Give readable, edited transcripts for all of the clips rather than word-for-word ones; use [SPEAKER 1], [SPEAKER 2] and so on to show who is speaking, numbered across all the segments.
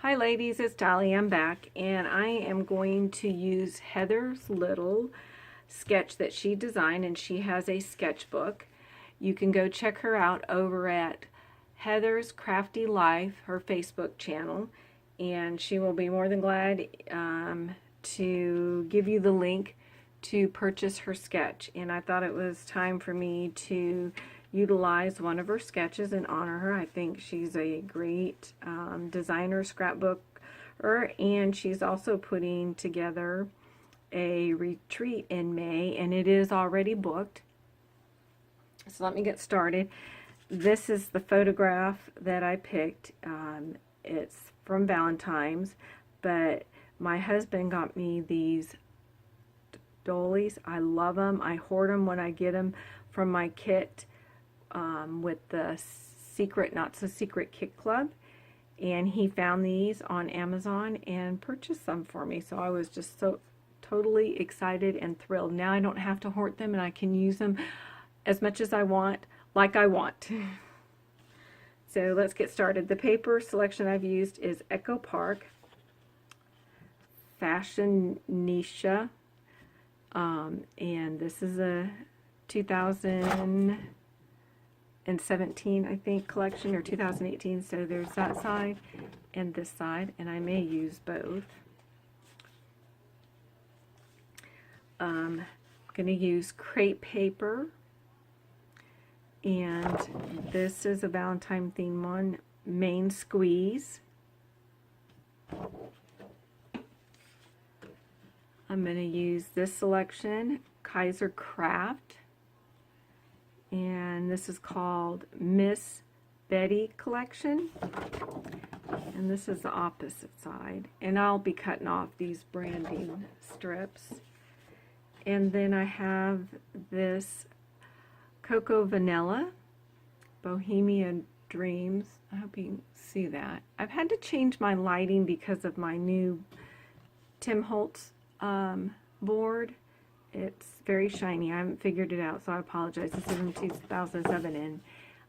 [SPEAKER 1] Hi ladies, it's Dolly. I'm back and I am going to use Heather's little sketch that she designed, and she has a sketchbook. You can go check her out over at Heather's CraftyLife, her Facebook channel, and she will be more than glad to give you the link to purchase her sketch. And I thought it was time for me to utilize one of her sketches and honor her. I think she's a great designer, scrapbooker, and she's also putting together a retreat in May, and it is already booked. So let me get started. This is the photograph that I picked. It's from Valentine's, but my husband got me these dollies. I love them. I hoard them when I get them from my kit with the Secret Not So Secret Kit Club, and he found these on Amazon and purchased some for me. So I was just so totally excited and thrilled. Now I don't have to hoard them, and I can use them as much as I want, like I want. So let's get started. The paper selection I've used is Echo Park, Fashionisha, and this is a 2017, I think, collection, or 2018. So there's that side and this side, and I may use both. I'm going to use crepe paper, and this is a Valentine theme one, Main Squeeze. I'm going to use this selection, Kaiser Craft, and this is called Miss Betty Collection, and this is the opposite side, and I'll be cutting off these branding strips. And then I have this Cocoa Vanilla, Bohemian Dreams. I hope you can see that. I've had to change my lighting because of my new Tim Holtz board. It's very shiny. I haven't figured it out, so I apologize. This is from 2007, and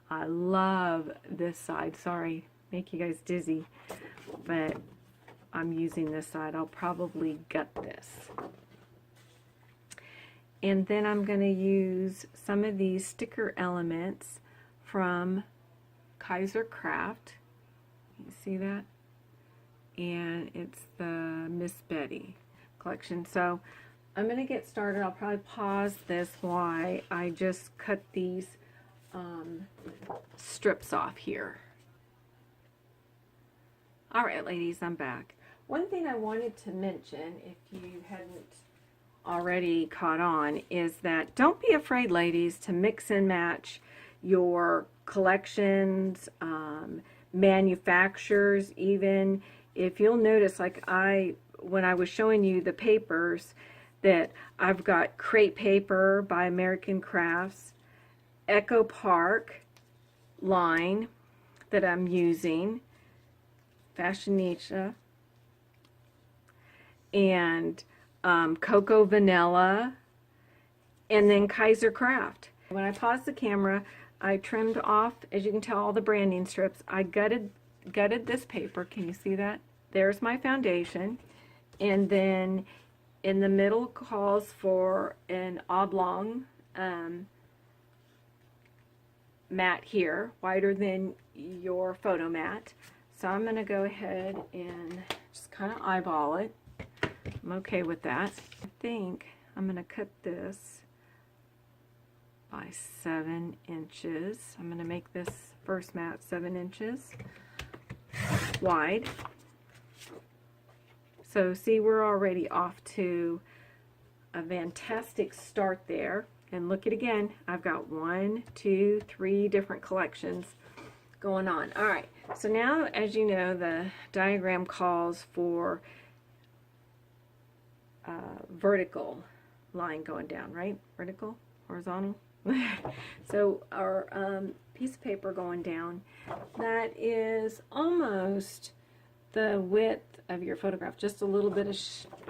[SPEAKER 1] I love this side. Sorry, make you guys dizzy, but I'm using this side. I'll probably gut this. And then I'm going to use some of these sticker elements from Kaiser Craft. You see that? And it's the Miss Betty collection. So I'm going to get started. I'll probably pause this while I just cut these strips off here. Alright ladies, I'm back. One thing I wanted to mention, if you hadn't already caught on, is that don't be afraid, ladies, to mix and match your collections, manufacturers. Even if you'll notice, like when I was showing you the papers, that I've got crepe paper by American Crafts, Echo Park line that I'm using, Fashionisha, and Cocoa Vanilla, and then Kaiser Craft. When I paused the camera, I trimmed off, as you can tell, all the branding strips. I gutted this paper. Can you see that? There's my foundation, and then in the middle calls for an oblong mat here, wider than your photo mat. So I'm going to go ahead and just kind of eyeball it. I'm okay with that. I think I'm going to cut this by 7 inches. I'm going to make this first mat 7 inches wide. So see, we're already off to a fantastic start there. And look at again, I've got 1, 2, 3 different collections going on. Alright, so now, as you know, the diagram calls for vertical line going down, right? Vertical, horizontal. So our piece of paper going down, that is almost the width of your photograph, just a little bit of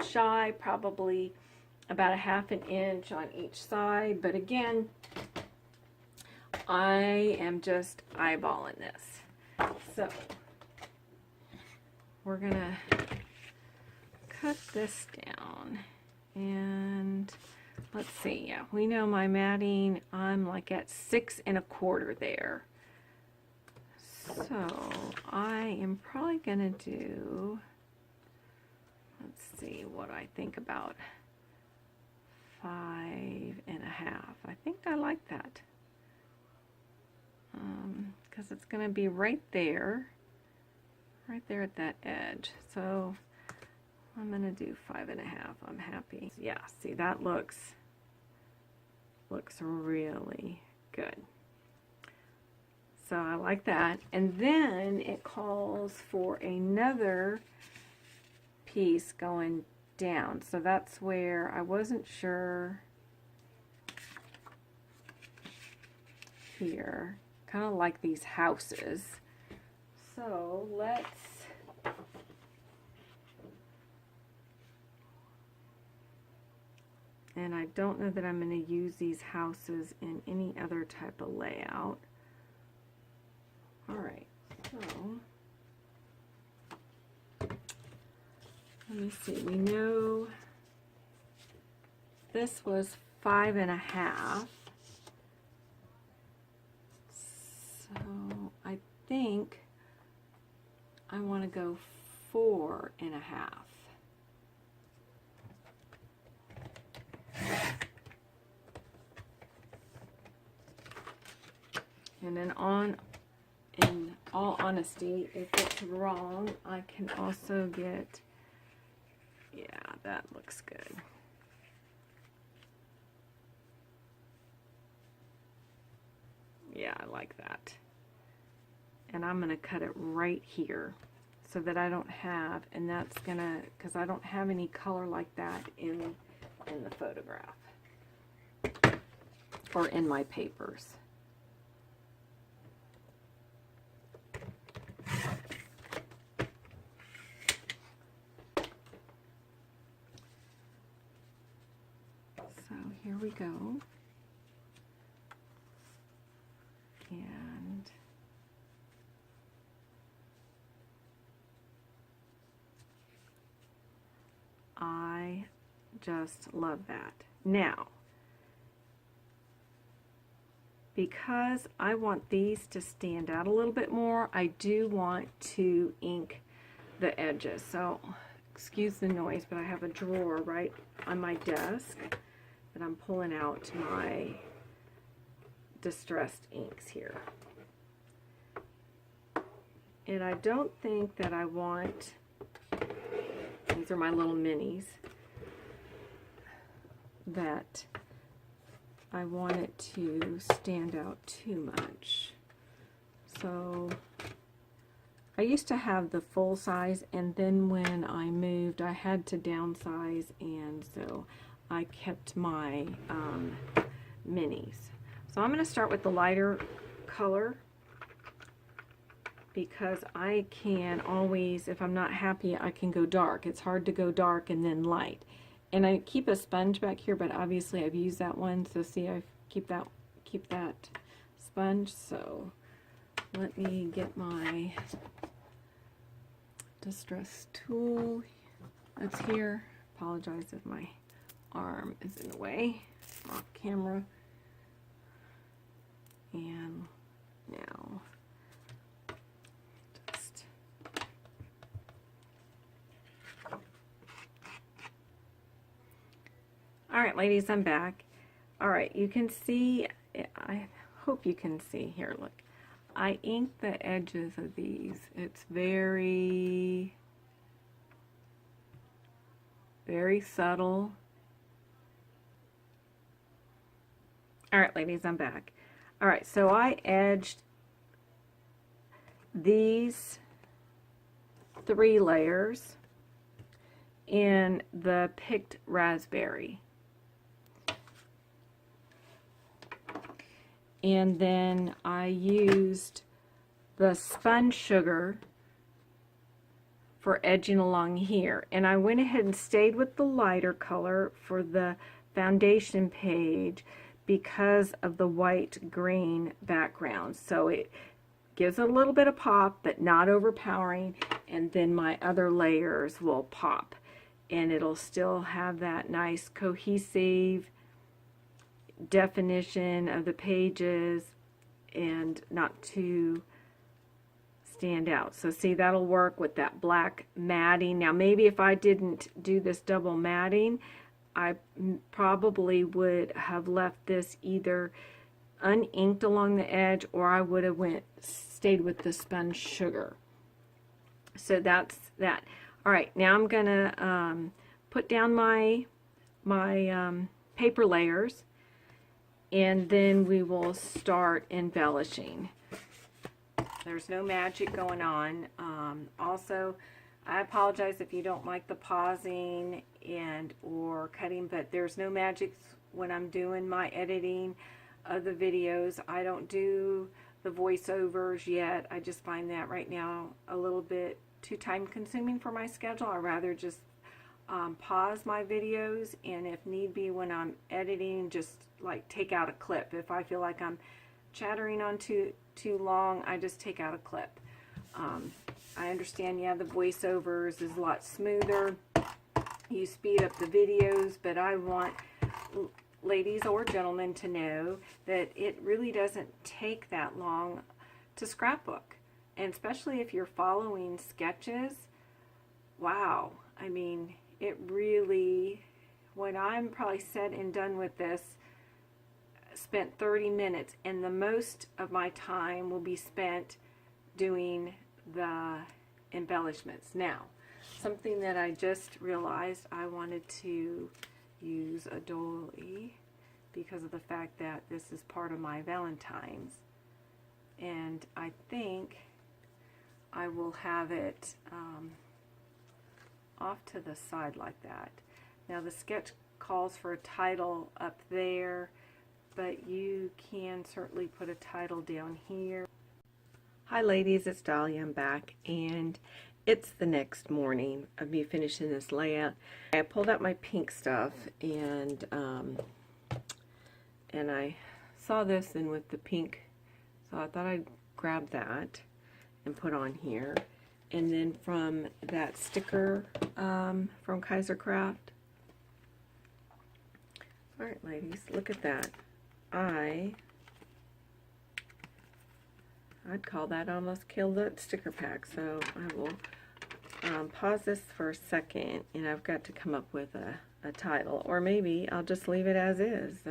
[SPEAKER 1] shy, probably about a ½ an inch on each side. But again, I am just eyeballing this. So we're gonna cut this down, and let's see, yeah, we know my matting, I'm like at 6 1/4 there. So I am probably gonna do, let's see what I think about 5 1/2. I think I like that. Because it's gonna be right there at that edge. So I'm gonna do 5 1/2. I'm happy. Yeah, see, that looks really good. So I like that. And then it calls for another piece going down. So that's where I wasn't sure here. Kind of like these houses. So let's and I don't know that I'm going to use these houses in any other type of layout. Alright, so let me see, we know this was 5 1/2. So I think I want to go 4 1/2. And then in all honesty, if it's wrong, I can also get, yeah, that looks good. Yeah, I like that. And I'm going to cut it right here so that I don't have, and that's going to, because I don't have any color like that in the photograph or in my papers. So here we go. And I just love that. Now, because I want these to stand out a little bit more, I do want to ink the edges. So, excuse the noise, but I have a drawer right on my desk that I'm pulling out my distressed inks here. And I don't think that I want, these are my little minis, that I want it to stand out too much. So I used to have the full size, and then when I moved I had to downsize, and so I kept my minis. So I'm going to start with the lighter color, because I can always, if I'm not happy, I can go dark. It's hard to go dark and then light. And I keep a sponge back here, but obviously I've used that one, so see, I keep that sponge. So let me get my distress tool that's here. Apologize if my arm is in the way, off camera. And now just alright, ladies, I'm back. Alright, you can see, I hope you can see here, look. I inked the edges of these. It's very subtle. Alright, ladies, I'm back. Alright, so I edged these 3 layers in the picked raspberry. And then I used the sponge sugar for edging along here. And I went ahead and stayed with the lighter color for the foundation page because of the white green background. So it gives a little bit of pop, but not overpowering, and then my other layers will pop. And it'll still have that nice cohesive definition of the pages and not too stand out. So see, that'll work with that black matting. Now maybe if I didn't do this double matting, I probably would have left this either uninked along the edge, or I would have stayed with the spun sugar. So that's that. All right, now I'm gonna put down my paper layers, and then we will start embellishing. There's no magic going on. Also, I apologize if you don't like the pausing and or cutting, but there's no magic when I'm doing my editing of the videos. I don't do the voiceovers yet. I just find that right now a little bit too time consuming for my schedule. I'd rather just pause my videos, and if need be when I'm editing, just like take out a clip. If I feel like I'm chattering on too long, I just take out a clip. I understand, yeah, the voiceovers is a lot smoother. You speed up the videos, but I want ladies or gentlemen to know that it really doesn't take that long to scrapbook. And especially if you're following sketches, wow, I mean, it really, when I'm probably said and done with this, spent 30 minutes, and the most of my time will be spent doing the embellishments. Now, something that I just realized, I wanted to use a doily because of the fact that this is part of my Valentine's, and I think I will have it off to the side like that. Now the sketch calls for a title up there, but you can certainly put a title down here. Hi ladies, it's Dahlia. I'm back, and it's the next morning of me finishing this layout. I pulled out my pink stuff, and I saw this and with the pink, so I thought I'd grab that and put on here. And then from that sticker from Kaisercraft. Alright ladies, look at that. I'd call that almost kill the sticker pack. So I will pause this for a second, and I've got to come up with a title, or maybe I'll just leave it as is.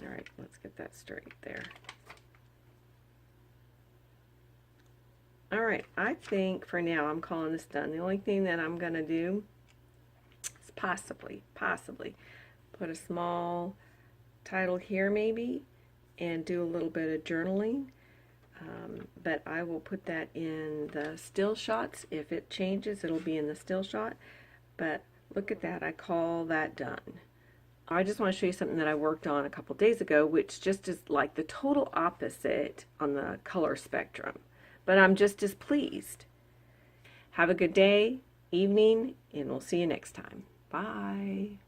[SPEAKER 1] Alright, let's get that straight there. Alright, I think for now I'm calling this done. The only thing that I'm going to do is possibly put a small title here maybe, and do a little bit of journaling. But I will put that in the still shots. If it changes, it'll be in the still shot. But look at that, I call that done. I just want to show you something that I worked on a couple days ago, which just is like the total opposite on the color spectrum. But I'm just as pleased. Have a good day, evening, and we'll see you next time. Bye.